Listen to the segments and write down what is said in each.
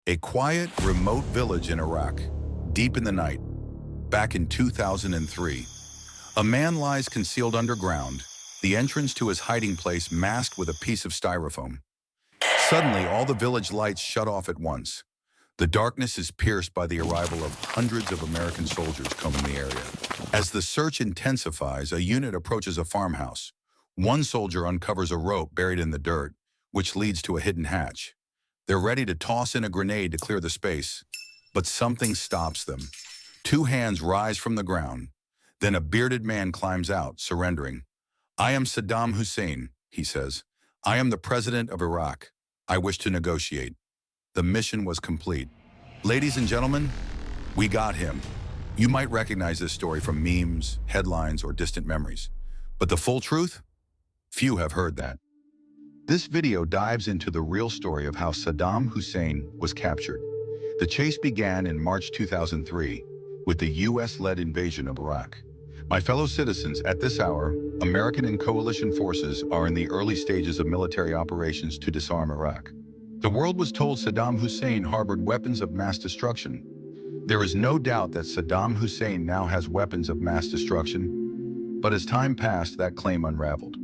A quiet, remote village in Iraq, deep in the night. Back in 2003, a man lies concealed underground, the entrance to his hiding place masked with a piece of styrofoam. Suddenly, all the village lights shut off at once. The darkness is pierced by the arrival of hundreds of American soldiers combing the area. As the search intensifies, a unit approaches a farmhouse. One soldier uncovers a rope buried in the dirt, which leads to a hidden hatch. They're ready to toss in a grenade to clear the space, but something stops them. Two hands rise from the ground. Then a bearded man climbs out, surrendering. "I am Saddam Hussein," he says. "I am the president of Iraq. I wish to negotiate." The mission was complete. Ladies and gentlemen, we got him. You might recognize this story from memes, headlines, or distant memories. But the full truth? Few have heard that. This video dives into the real story of how Saddam Hussein was captured. The chase began in March 2003 with the US-led invasion of Iraq. My fellow citizens, at this hour, American and coalition forces are in the early stages of military operations to disarm Iraq. The world was told Saddam Hussein harbored weapons of mass destruction. There is no doubt that Saddam Hussein now has weapons of mass destruction, but as time passed, that claim unraveled.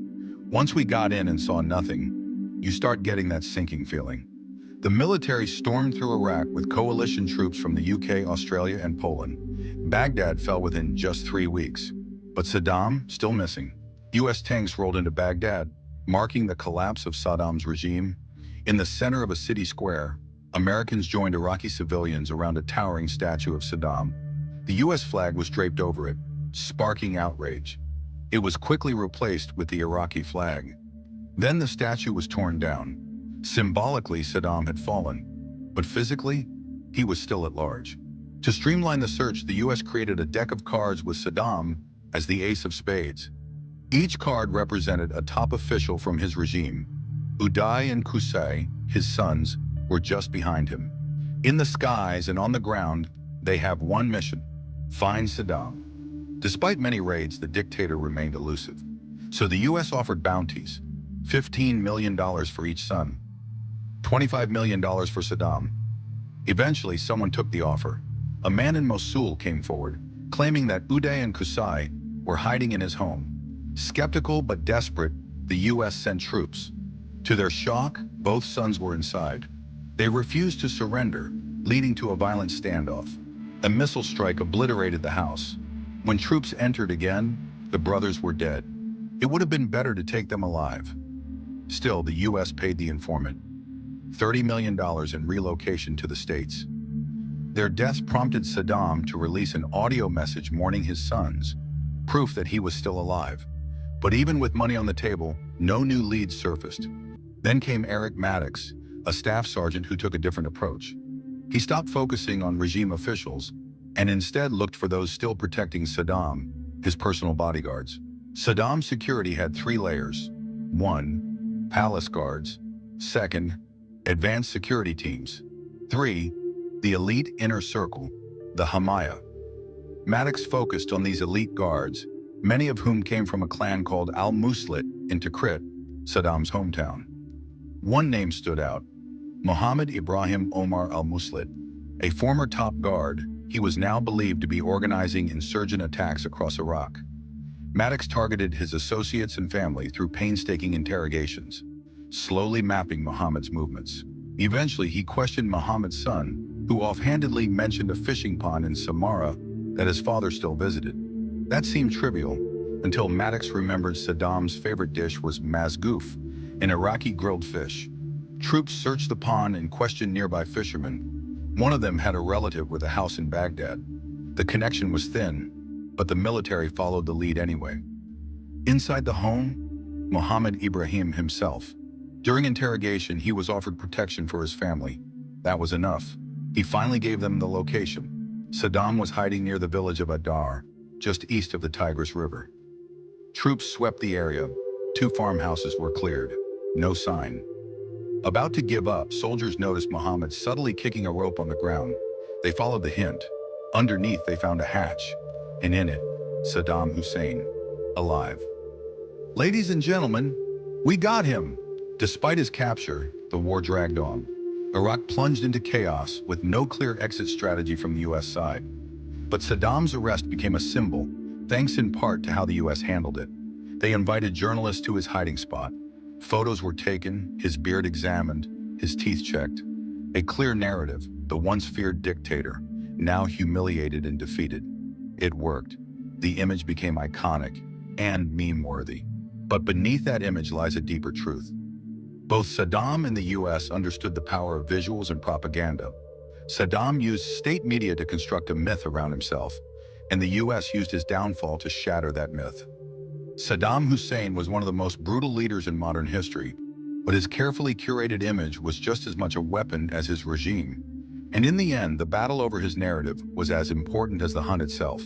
Once we got in and saw nothing, you start getting that sinking feeling. The military stormed through Iraq with coalition troops from the UK, Australia, and Poland. Baghdad fell within just 3 weeks. But Saddam, still missing. US tanks rolled into Baghdad, marking the collapse of Saddam's regime. In the center of a city square, Americans joined Iraqi civilians around a towering statue of Saddam. The US flag was draped over it, sparking outrage. It was quickly replaced with the Iraqi flag. Then the statue was torn down. Symbolically, Saddam had fallen, but physically, he was still at large. To streamline the search, the US created a deck of cards with Saddam as the ace of spades. Each card represented a top official from his regime. Uday and Qusay, his sons, were just behind him. In the skies and on the ground, they have one mission: find Saddam. Despite many raids, the dictator remained elusive. So the US offered bounties: $15 million for each son, $25 million for Saddam. Eventually, someone took the offer. A man in Mosul came forward, claiming that Uday and Qusay were hiding in his home. Skeptical but desperate, the US sent troops. To their shock, both sons were inside. They refused to surrender, leading to a violent standoff. A missile strike obliterated the house. When troops entered again, the brothers were dead. It would have been better to take them alive. Still, the US paid the informant $30 million in relocation to the States. Their deaths prompted Saddam to release an audio message mourning his sons, proof that he was still alive. But even with money on the table, no new leads surfaced. Then came Eric Maddox, a staff sergeant who took a different approach. He stopped focusing on regime officials and instead looked for those still protecting Saddam, his personal bodyguards. Saddam's security had 3 layers. 1. Palace guards. 2. Advanced security teams. 3. The elite inner circle, the Hamaya. Maddox focused on these elite guards, many of whom came from a clan called Al-Muslit in Tikrit, Saddam's hometown. One name stood out: Mohammed Ibrahim Omar al-Muslit. A former top guard, he was now believed to be organizing insurgent attacks across Iraq. Maddox targeted his associates and family through painstaking interrogations, slowly mapping Mohammed's movements. Eventually, he questioned Mohammed's son, who offhandedly mentioned a fishing pond in Samarra that his father still visited. That seemed trivial, until Maddox remembered Saddam's favorite dish was mazgoof, an Iraqi grilled fish. Troops searched the pond and questioned nearby fishermen. One of them had a relative with a house in Baghdad. The connection was thin, but the military followed the lead anyway. Inside the home, Mohammed Ibrahim himself. During interrogation, he was offered protection for his family. That was enough. He finally gave them the location. Saddam was hiding near the village of Adar, just east of the Tigris River. Troops swept the area. 2 farmhouses were cleared. No sign. About to give up, soldiers noticed Mohammed subtly kicking a rope on the ground. They followed the hint. Underneath, they found a hatch, and in it, Saddam Hussein, alive. Ladies and gentlemen, we got him. Despite his capture, the war dragged on. Iraq plunged into chaos with no clear exit strategy from the U.S. side. But Saddam's arrest became a symbol, thanks in part to how the U.S. handled it. They invited journalists to his hiding spot. Photos were taken, his beard examined, his teeth checked. A clear narrative, the once feared dictator, now humiliated and defeated. It worked. The image became iconic and meme-worthy. But beneath that image lies a deeper truth. Both Saddam and the U.S. understood the power of visuals and propaganda. Saddam used state media to construct a myth around himself, and the U.S. used his downfall to shatter that myth. Saddam Hussein was one of the most brutal leaders in modern history, but his carefully curated image was just as much a weapon as his regime. And in the end, the battle over his narrative was as important as the hunt itself.